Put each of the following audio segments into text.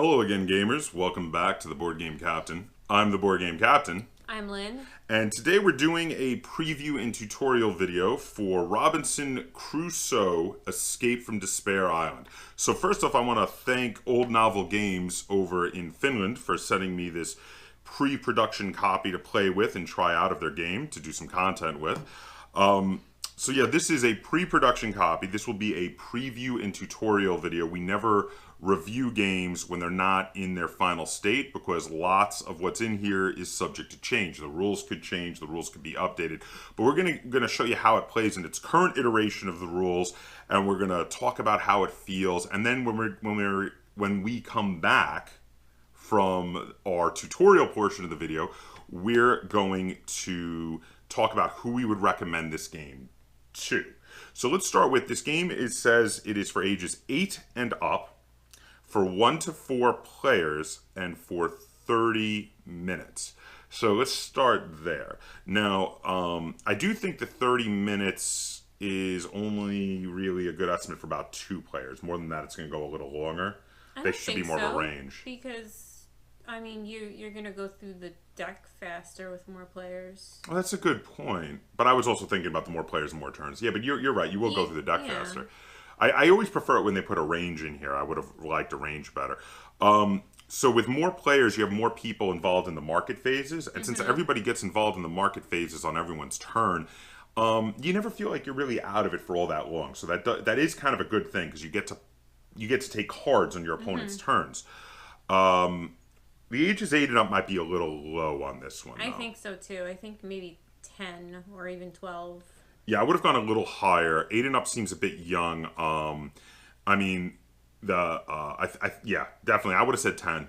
Hello again, gamers. Welcome back to the Board Game Captain. I'm the Board Game Captain. I'm Lynn. And today we're doing a preview and tutorial video for Robinson Crusoe Escape from Despair Island. So first off, I want to thank Old Novel Games over in Finland for sending me this pre-production copy to play with and try out of their game to do some content with. So yeah, this is a pre-production copy. This will be a preview and tutorial video. We never review games when they're not in their final state because lots of what's in here is subject to change. The rules could change, the rules could be updated. But we're gonna show you how it plays in its current iteration of the rules, and we're gonna talk about how it feels. And then when we come back from our tutorial portion of the video, we're going to talk about who we would recommend this game to. So let's start with this game. It says it is for ages 8 and up, for 1 to 4 players, and for 30 minutes. So let's start there. Now, I do think the 30 minutes is only really a good estimate for about 2 players. More than that, it's going to go a little longer. They should be more of a range. Because, I mean, you're going to go through the deck faster with more players. Well, that's a good point. But I was also thinking about the more players, the more turns. Yeah, but you're right. You will go through the deck faster. I always prefer it when they put a range in here. I would have liked a range better. So with more players, you have more people involved in the market phases. And since everybody gets involved in the market phases on everyone's turn, you never feel like you're really out of it for all that long. So that is kind of a good thing because you get to take cards on your opponent's turns. The ages 8 and up might be a little low on this one, though. I think so, too. I think maybe 10 or even 12. Yeah, I would have gone a little higher. 8 and up seems a bit young. I mean, yeah, definitely. I would have said 10.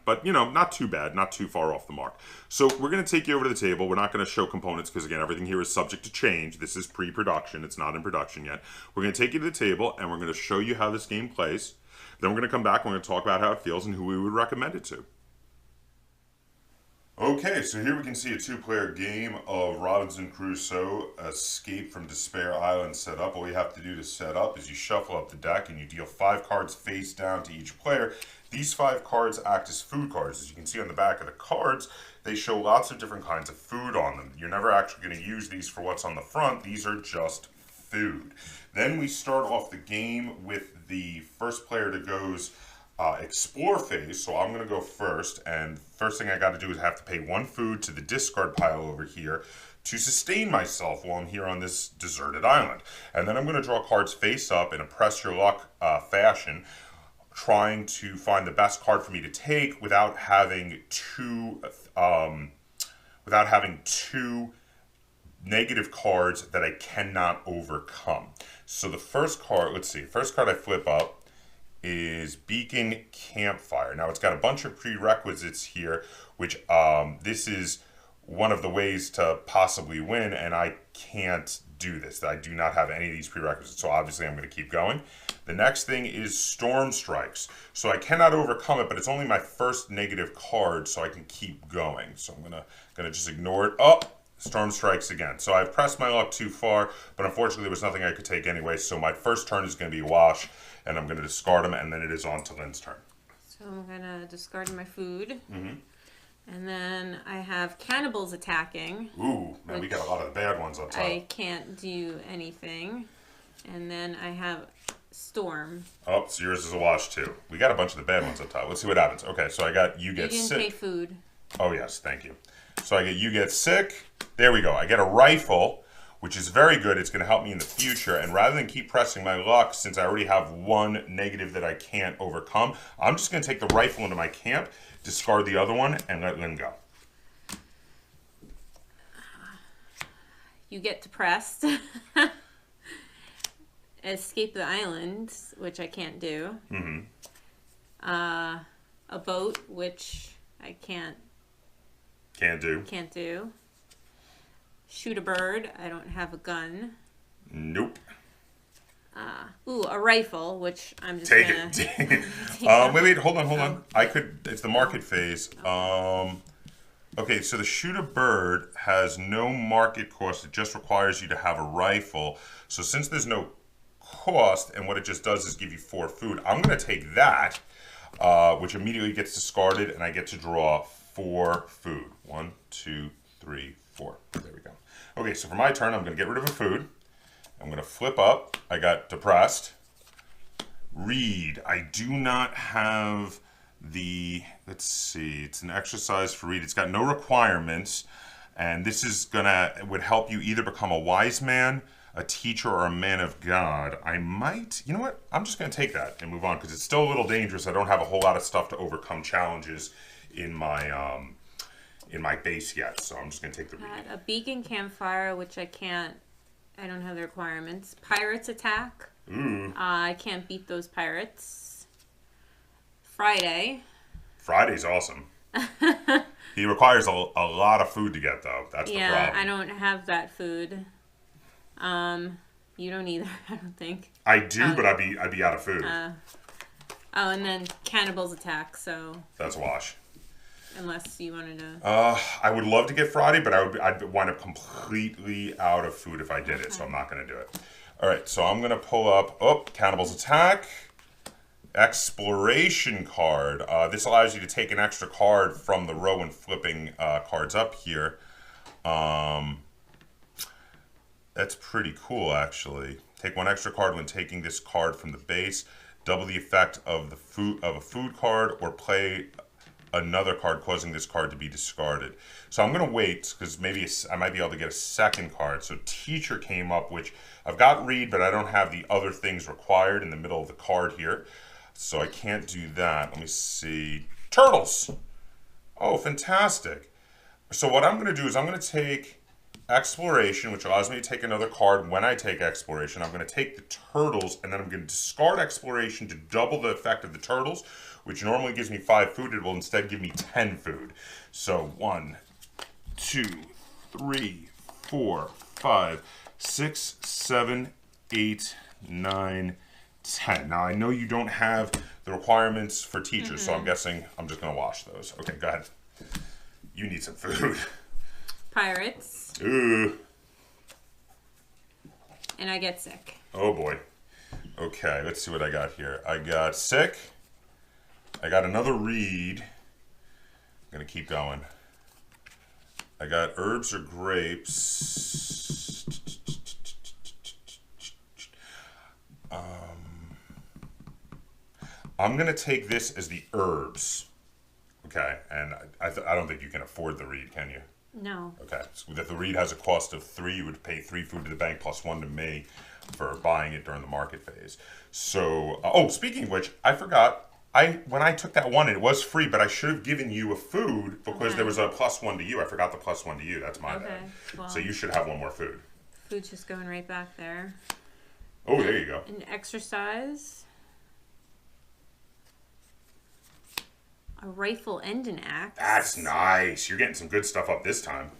But, you know, not too bad. Not too far off the mark. So we're going to take you over to the table. We're not going to show components because, again, everything here is subject to change. This is pre-production. It's not in production yet. We're going to take you to the table, and we're going to show you how this game plays. Then we're going to come back and we're going to talk about how it feels and who we would recommend it to. Okay, so here we can see a 2-player game of Robinson Crusoe Escape from Despair Island set up. All you have to do to set up is you shuffle up the deck and you deal 5 cards face down to each player. These 5 cards act as food cards. As you can see on the back of the cards, they show lots of different kinds of food on them. You're never actually going to use these for what's on the front. These are just food. Then we start off the game with the first player that goes explore phase, so I'm going to go first, and first thing I got to do is have to pay 1 food to the discard pile over here to sustain myself while I'm here on this deserted island. And then I'm going to draw cards face up in a press your luck fashion, trying to find the best card for me to take without having two negative cards that I cannot overcome. So the first card, let's see, first card I flip up is Beacon Campfire. Now it's got a bunch of prerequisites here, which this is one of the ways to possibly win, and I can't do this. I do not have any of these prerequisites, so obviously I'm going to keep going. The next thing is Storm Strikes. So I cannot overcome it, but it's only my first negative card, so I can keep going. So I'm gonna just ignore it. Oh, Storm Strikes again. So I've pressed my luck too far, but unfortunately there was nothing I could take anyway, so my first turn is going to be a wash, and I'm going to discard them, and then it is on to Lynn's turn. So I'm going to discard my food. And then I have Cannibals Attacking. Ooh, man, we got a lot of the bad ones up top. I can't do anything. And then I have Storm. Oh, so yours is a wash too. We got a bunch of the bad ones up top. Let's see what happens. Okay, so I got you get sick. You didn't pay food. Oh, yes, thank you. So I get you get sick. There we go. I get a rifle, which is very good. It's going to help me in the future. And rather than keep pressing my luck, since I already have 1 negative that I can't overcome, I'm just going to take the rifle into my camp, discard the other one, and let Lynn go. You get depressed. Escape the island, which I can't do. A boat, which I can't do. Shoot a bird. I don't have a gun. Nope. A rifle, which I'm just take gonna it. Wait, hold on. It's the market phase. Okay, so the shoot a bird has no market cost. It just requires you to have a rifle. So since there's no cost, and what it just does is give you 4 food, I'm going to take that. which immediately gets discarded, and I get to draw 4 food. 1, 2, 3, 4. There we go. Okay, so for my turn, I'm going to get rid of a food. I'm going to flip up. I got depressed. Read. I do not have the, let's see, it's an exercise for read. It's got no requirements, and this is would help you either become a wise man, a teacher, or a man of God. I might, you know what? I'm just going to take that and move on because it's still a little dangerous. I don't have a whole lot of stuff to overcome challenges in my base yet, so I'm just going to take the read. A beacon campfire, which I don't have the requirements. Pirates attack. I can't beat those pirates. Friday's awesome. He requires a lot of food to get, though. That's the problem. Yeah, I don't have that food. You don't either, I don't think. I do, but I'd be out of food. And then Cannibals Attack, so... That's a wash. Unless you wanted to... I would love to get Friday, but I'd wind up completely out of food if I did it, so I'm not going to do it. All right, so I'm going to pull up, Cannibals Attack, Exploration card. This allows you to take an extra card from the row when flipping cards up here. That's pretty cool, actually. Take 1 extra card when taking this card from the base. Double the effect of a food card, or play another card, causing this card to be discarded. So I'm going to wait, because maybe I might be able to get a second card. So Teacher came up, which I've got Read, but I don't have the other things required in the middle of the card here. So I can't do that. Let me see. Turtles! Oh, fantastic. So what I'm going to do is I'm going to take Exploration, which allows me to take another card when I take Exploration. I'm going to take the turtles, and then I'm going to discard Exploration to double the effect of the turtles, which normally gives me 5 food. It will instead give me 10 food. So 1, 2, 3, 4, 5, 6, 7, 8, 9, 10. Now, I know you don't have the requirements for teachers, so I'm guessing I'm just going to wash those. Okay, go ahead. You need some food. Pirates. Ooh. And I get sick. Oh, boy. Okay, let's see what I got here. I got sick. I got another read. I'm going to keep going. I got herbs or grapes. I'm going to take this as the herbs. Okay, and I don't think you can afford the read, can you? No. Okay, so if the read has a cost of 3, you would pay 3 food to the bank plus 1 to me for buying it during the market phase. So, oh, speaking of which, I forgot. When I took that one, it was free, but I should have given you a food because there was a plus 1 to you. I forgot the plus 1 to you. That's my bad. Well, so you should have 1 more food. Food's just going right back there. Oh, there you go. An exercise. A rifle and an axe. That's nice. You're getting some good stuff up this time.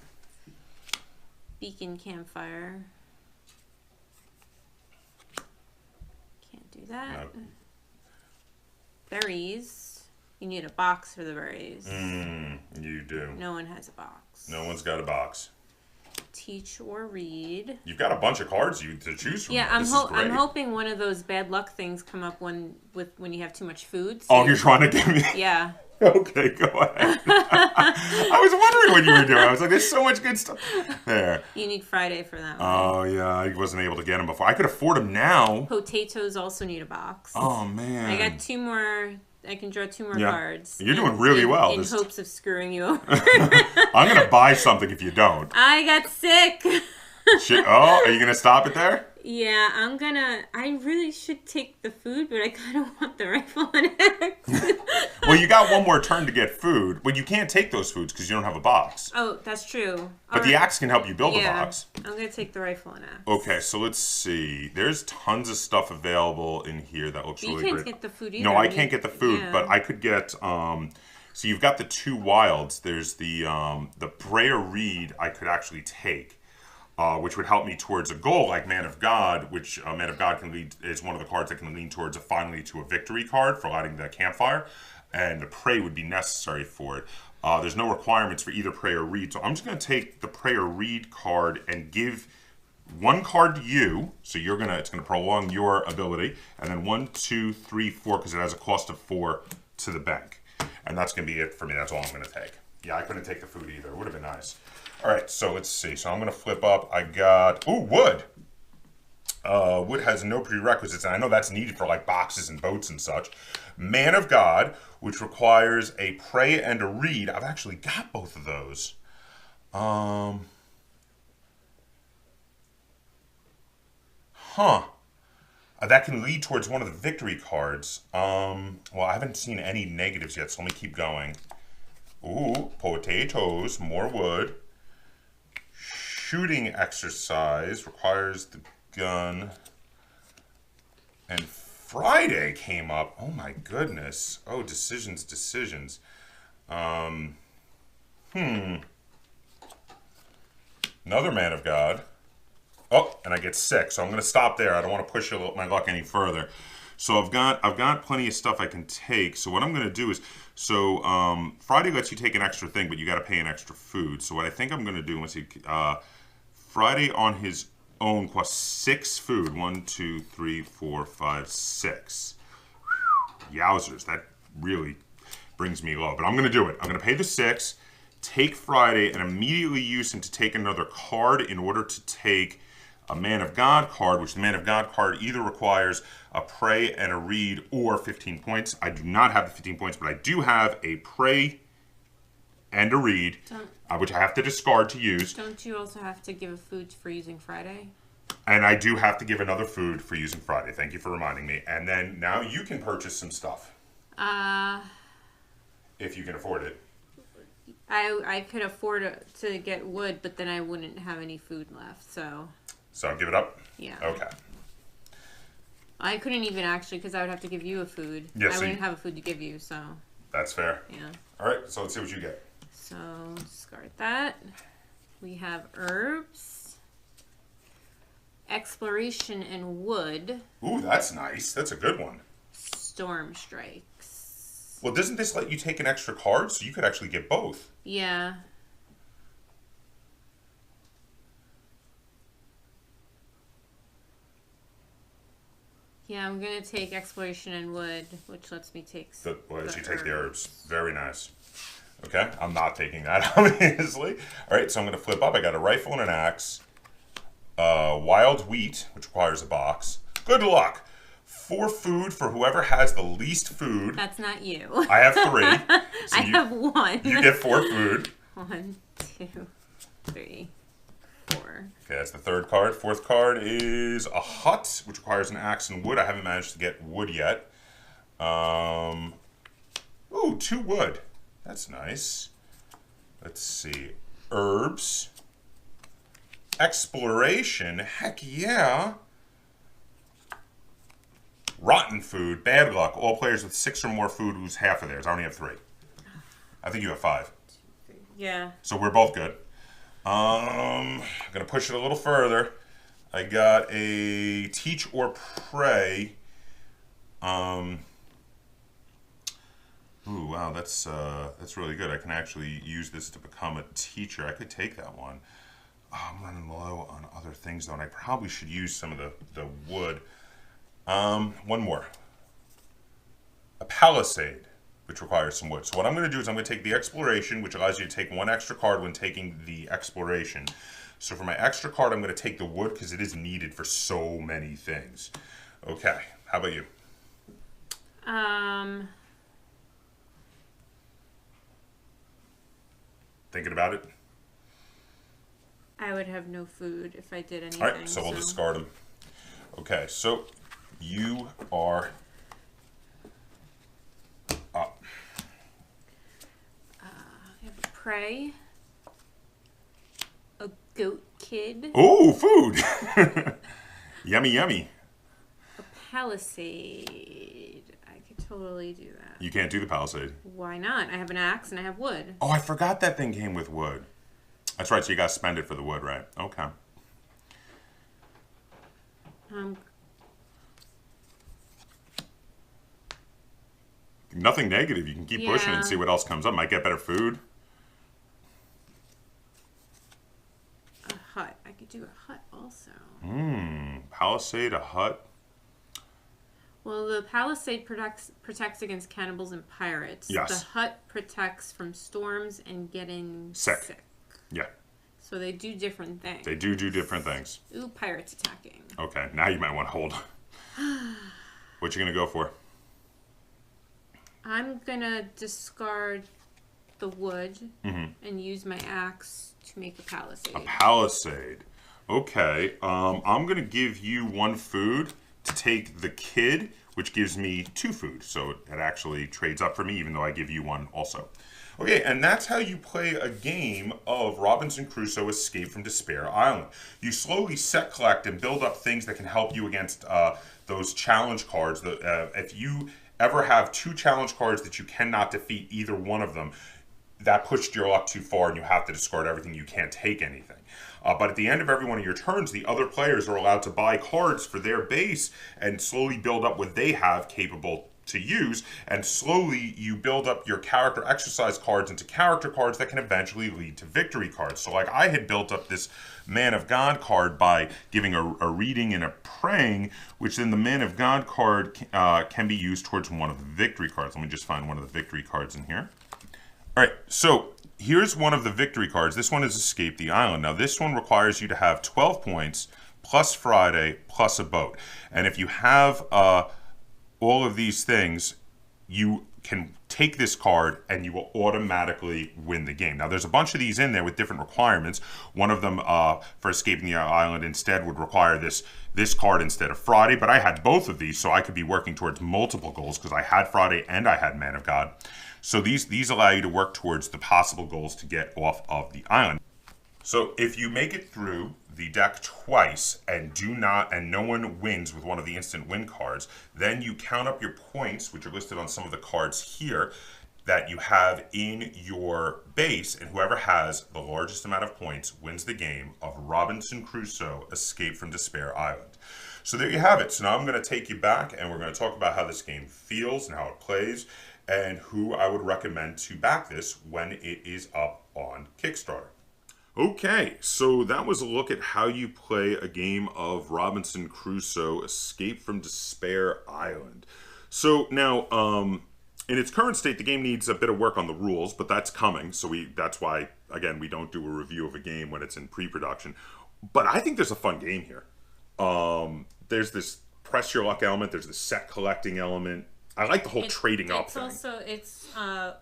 Beacon campfire. Can't do that. Nope. Berries. You need a box for the berries. You do. No one has a box. No one's got a box. Teach or read. You've got a bunch of cards to choose from. Yeah, I'm hoping one of those bad luck things come up when you have too much food. So oh, you're trying to give me... Yeah. Okay, go ahead. I was wondering what you were doing. I was like, there's so much good stuff there. You need Friday for that one. Oh, yeah. I wasn't able to get them before. I could afford them now. Potatoes also need a box. Oh, man. I got 2 more. I can draw 2 more cards. You're doing really well. In hopes of screwing you over. I'm going to buy something if you don't. I got sick. Shit. Oh, are you going to stop it there? Yeah, I really should take the food, but I kind of want the rifle and axe. Well, you got 1 more turn to get food. Well, you can't take those foods because you don't have a box. Oh, that's true. But the axe can help you build a box. I'm going to take the rifle and axe. Okay, so let's see. There's tons of stuff available in here that looks really great. You can't get the food either. No, I can't get the food, but I could get... so you've got the 2 wilds. There's the prayer read I could actually take. Which would help me towards a goal like Man of God, which Man of God is one of the cards that can lean towards finally to a victory card for lighting the campfire, and the pray would be necessary for it. There's no requirements for either pray or read, so I'm just going to take the pray or read card and give 1 card to you, so it's going to prolong your ability, and then 1, 2, 3, 4, because it has a cost of 4 to the bank. And that's going to be it for me. That's all I'm going to take. Yeah, I couldn't take the food either. It would have been nice. All right, so let's see. So I'm going to flip up. I got, ooh, wood. Wood has no prerequisites, and I know that's needed for like boxes and boats and such. Man of God, which requires a pray and a read. I've actually got both of those. That can lead towards one of the victory cards. Well, I haven't seen any negatives yet, so let me keep going. Ooh, potatoes, more wood. Shooting exercise requires the gun. And Friday came up. Oh my goodness. Oh, decisions. Another man of God. Oh, and I get 6, so I'm going to stop there. I don't want to push my luck any further. So I've got plenty of stuff I can take. So what I'm going to do is, Friday lets you take an extra thing, but you got to pay an extra food. So what I think I'm going to do, let's see, Friday on his own costs 6 food. 1, 2, 3, 4, 5, 6. Yowzers, that really brings me low. But I'm going to do it. I'm going to pay the 6, take Friday, and immediately use him to take another card in order to take a Man of God card, which the Man of God card either requires a pray and a read or 15 points. I do not have the 15 points, but I do have a pray and a read, which I have to discard to use. Don't you also have to give a food for using Friday? And I do have to give another food for using Friday. Thank you for reminding me. And then now you can purchase some stuff. If you can afford it. I could afford to get wood, but then I wouldn't have any food left, so... So I'll give it up? Yeah. Okay. I couldn't even actually, because I would have to give you a food. Yes, I wouldn't have a food to give you, so... That's fair. Yeah. All right, so let's see what you get. So, discard that. We have herbs. Exploration and wood. Ooh, that's nice. That's a good one. Storm strikes. Well, doesn't this let you take an extra card? So you could actually get both. Yeah. Yeah, I'm going to take exploration and wood, which lets me take lets you take the herbs. Very nice. Okay, I'm not taking that, obviously. All right, so I'm going to flip up. I got a rifle and an axe. Wild wheat, which requires a box. Good luck. 4 food for whoever has the least food. That's not you. I have 3. So I have 1. You get 4 food. 1, 2, 3, 4. Okay, that's the 3rd card. 4th card is a hut, which requires an axe and wood. I haven't managed to get wood yet. Ooh, 2 wood. That's nice. Let's see. Herbs. Exploration. Heck yeah. Rotten food. Bad luck. All players with 6 or more food lose half of theirs. I only have 3. I think you have 5. Yeah. So we're both good. I'm going to push it a little further. I got a teach or pray. Ooh, wow, that's really good. I can actually use this to become a teacher. I could take that one. Oh, I'm running low on other things, though, and I probably should use some of the wood. One more. A palisade, which requires some wood. So what I'm going to do is I'm going to take the exploration, which allows you to take 1 extra card when taking the exploration. So for my extra card, I'm going to take the wood because it is needed for so many things. Okay, how about you? Thinking about it? I would have no food if I did anything. All right, so we'll discard them. Okay, so you are up. I have a prey. A goat kid. Oh, food! Yummy, yummy. A palisade. I could totally do that. You can't do the palisade. Why not? I have an axe and I have wood. Oh, I forgot that thing came with wood. That's right, so you got to spend it for the wood, right? Okay. Nothing negative. You can keep pushing and see what else comes up. Might get better food. A hut. I could do a hut also. Palisade, a hut. Well, the palisade protects against cannibals and pirates. Yes. The hut protects from storms and getting Sick. Yeah. So they do different things. They do different things. Ooh, pirates attacking. Okay, now you might want to hold. What you going to go for? I'm going to discard the wood and use my axe to make a palisade. A palisade. Okay, I'm going to give you 1 food to take the kid, which gives me 2 food. So it actually trades up for me, even though I give you 1 also. Okay, and that's how you play a game of Robinson Crusoe Escape from Despair Island. You slowly set, collect, and build up things that can help you against those challenge cards. If you ever have 2 challenge cards that you cannot defeat either one of them, that pushed your luck too far and you have to discard everything. You can't take anything. But at the end of every one of your turns, the other players are allowed to buy cards for their base and slowly build up what they have capable to use. And slowly you build up your character exercise cards into character cards that can eventually lead to victory cards. So like I had built up this Man of God card by giving a reading and a praying, which then the Man of God card can be used towards one of the victory cards. Let me just find one of the victory cards in here. All right, so here's one of the victory cards. This one is Escape the Island. Now, this one requires you to have 12 points, plus Friday, plus a boat. And if you have all of these things, you can take this card and you will automatically win the game. Now, there's a bunch of these in there with different requirements. One of them for Escaping the Island instead would require this card instead of Friday, but I had both of these, so I could be working towards multiple goals because I had Friday and I had Man of God. So these allow you to work towards the possible goals to get off of the island. So if you make it through the deck twice and no one wins with one of the instant win cards, then you count up your points, which are listed on some of the cards here, that you have in your base, and whoever has the largest amount of points wins the game of Robinson Crusoe Escape from Despair Island. So there you have it. So now I'm going to take you back and we're going to talk about how this game feels and how it plays, and who I would recommend to back this when it is up on Kickstarter. Okay, so that was a look at how you play a game of Robinson Crusoe Escape from Despair Island. So now, in its current state, the game needs a bit of work on the rules, but that's coming. So that's why, again, we don't do a review of a game when it's in pre-production. But I think there's a fun game here. There's this press your luck element. There's the set collecting element. I like the whole trading up thing. It's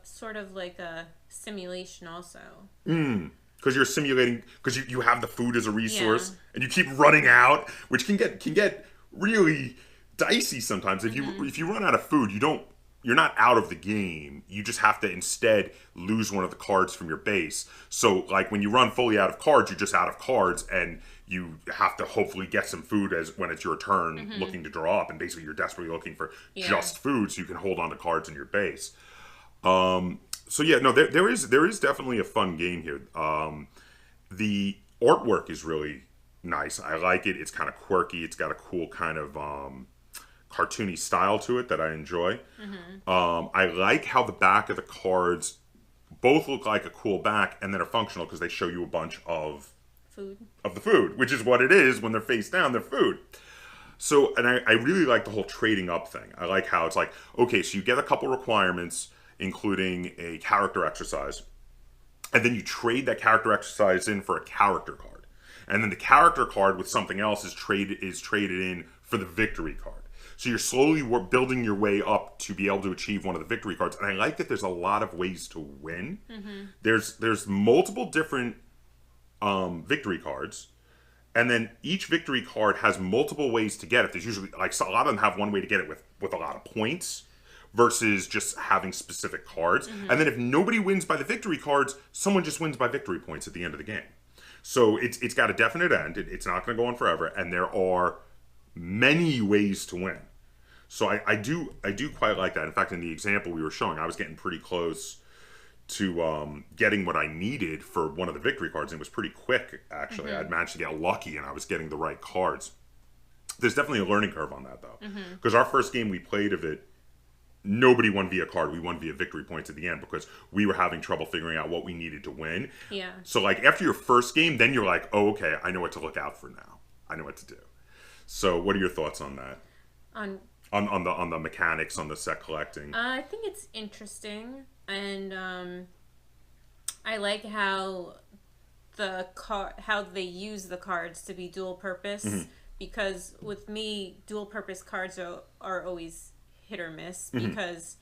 sort of like a simulation also. Because you're simulating, because you have the food as a resource, and you keep running out, which can get really dicey sometimes. If you run out of food, you're not out of the game. You just have to instead lose one of the cards from your base. So like when you run fully out of cards, you're just out of cards, and you have to hopefully get some food when it's your turn looking to draw up, and basically you're desperately looking for just food so you can hold on to cards in your base. So yeah, no, there is definitely a fun game here. The artwork is really nice. I like it. It's kind of quirky. It's got a cool kind of cartoony style to it that I enjoy. I like how the back of the cards both look like a cool back and then are functional because they show you a bunch of the food, which is what it is when they're face down. They're food. So, and I really like the whole trading up thing. I like how it's like, okay, so you get a couple requirements, including a character exercise, and then you trade that character exercise in for a character card, and then the character card with something else is traded in for the victory card. So you're slowly building your way up to be able to achieve one of the victory cards, and I like that there's a lot of ways to win. There's multiple different victory cards, and then each victory card has multiple ways to get it. There's usually, like, so a lot of them have one way to get it with a lot of points, versus just having specific cards. And then if nobody wins by the victory cards, someone just wins by victory points at the end of the game. So it's got a definite end. It's not going to go on forever. And there are many ways to win. So I do quite like that. In fact, in the example we were showing, I was getting pretty close to getting what I needed for one of the victory cards. And it was pretty quick, actually. I'd managed to get lucky and I was getting the right cards. There's definitely a learning curve on that, though. Because our first game we played of it, nobody won via card. We won via victory points at the end because we were having trouble figuring out what we needed to win. Yeah. So like after your first game, then you're like, oh, okay, I know what to look out for now. I know what to do. So what are your thoughts on that? on the mechanics, on the set collecting? I think it's interesting, and I like how how they use the cards to be dual purpose. Because with me, dual purpose cards are always hit or miss because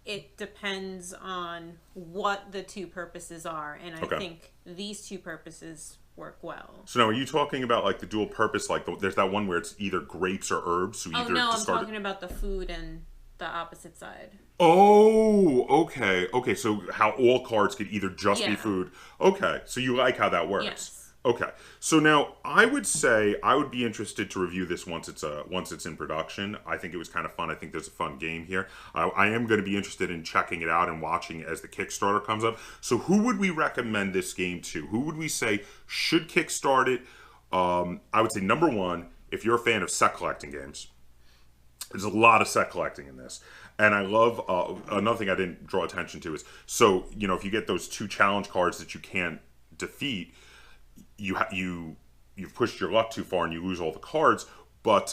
it depends on what the two purposes are, and I think these two purposes work well. So now, are you talking about like the dual purpose? Like there's that one where it's either grapes or herbs. So either No, I'm talking about the food and the opposite side. Oh, okay. So how all cards could either just be food. Okay, so you like how that works. Yes. Okay, so now I would say I would be interested to review this once it's in production. I think it was kind of fun. I think there's a fun game here. I am going to be interested in checking it out and watching it as the Kickstarter comes up. So who would we recommend this game to? Who would we say should kickstart it? I would say number one, if you're a fan of set collecting games. There's a lot of set collecting in this. And I love, another thing I didn't draw attention to is, so, if you get those 2 challenge cards that you can't defeat, you've pushed your luck too far and you lose all the cards, but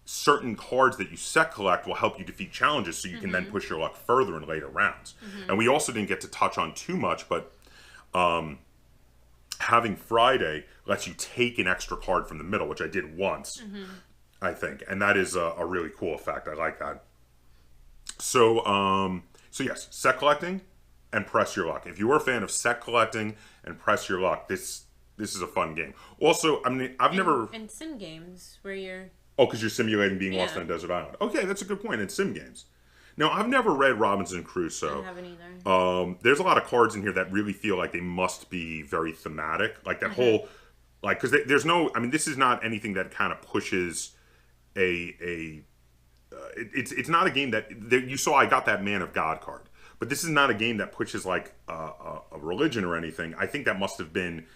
certain cards that you set collect will help you defeat challenges so you can then push your luck further in later rounds. And we also didn't get to touch on too much, but having Friday lets you take an extra card from the middle, which I did once, I think. And that is a really cool effect. I like that. So yes, set collecting and press your luck. If you are a fan of set collecting and press your luck, this is a fun game. Also, I mean, and sim games where you're because you're simulating being lost on a desert island. Okay, that's a good point. In sim games. Now, I've never read Robinson Crusoe. I haven't either. There's a lot of cards in here that really feel like they must be very thematic, like that whole, like because there's no. I mean, this is not anything that kind of pushes it's not a game that you saw. I got that Man of God card, but this is not a game that pushes like a religion or anything. I think that must have been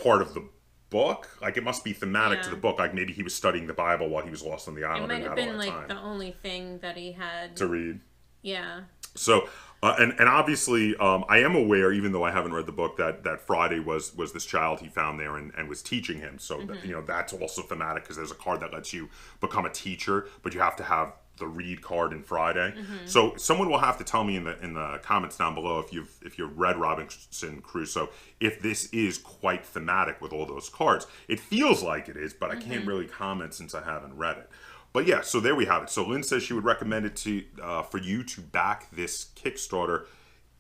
part of the book. Like it must be thematic to the book. Like maybe he was studying the Bible while he was lost on the island. It might have been like the only thing that he had to read. Yeah. So and obviously I am aware, even though I haven't read the book, that Friday was this child he found there and was teaching him. So that, that's also thematic because there's a card that lets you become a teacher, but you have to have the read card in Friday. So someone will have to tell me in the comments down below if you've read Robinson Crusoe, if this is quite thematic with all those cards. It feels like it is, but I can't really comment since I haven't read it. But yeah, so there we have it. So Lynn says she would recommend it for you to back this Kickstarter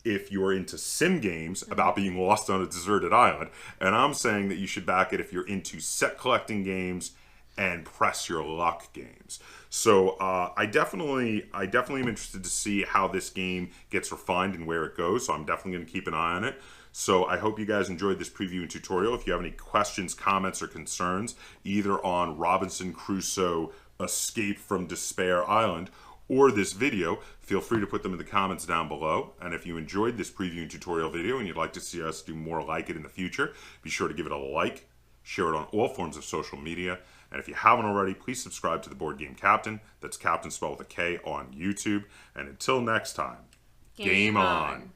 if you're into sim games about being lost on a deserted island. And I'm saying that you should back it if you're into set collecting games and press your luck games. So I definitely am interested to see how this game gets refined and where it goes. So I'm definitely going to keep an eye on it. So I hope you guys enjoyed this preview and tutorial. If you have any questions, comments, or concerns, either on Robinson Crusoe Escape from Despair Island or this video, feel free to put them in the comments down below. And if you enjoyed this preview and tutorial video and you'd like to see us do more like it in the future, be sure to give it a like, share it on all forms of social media, and if you haven't already, please subscribe to the Board Game Captain. That's Captain spelled with a K on YouTube. And until next time, game on.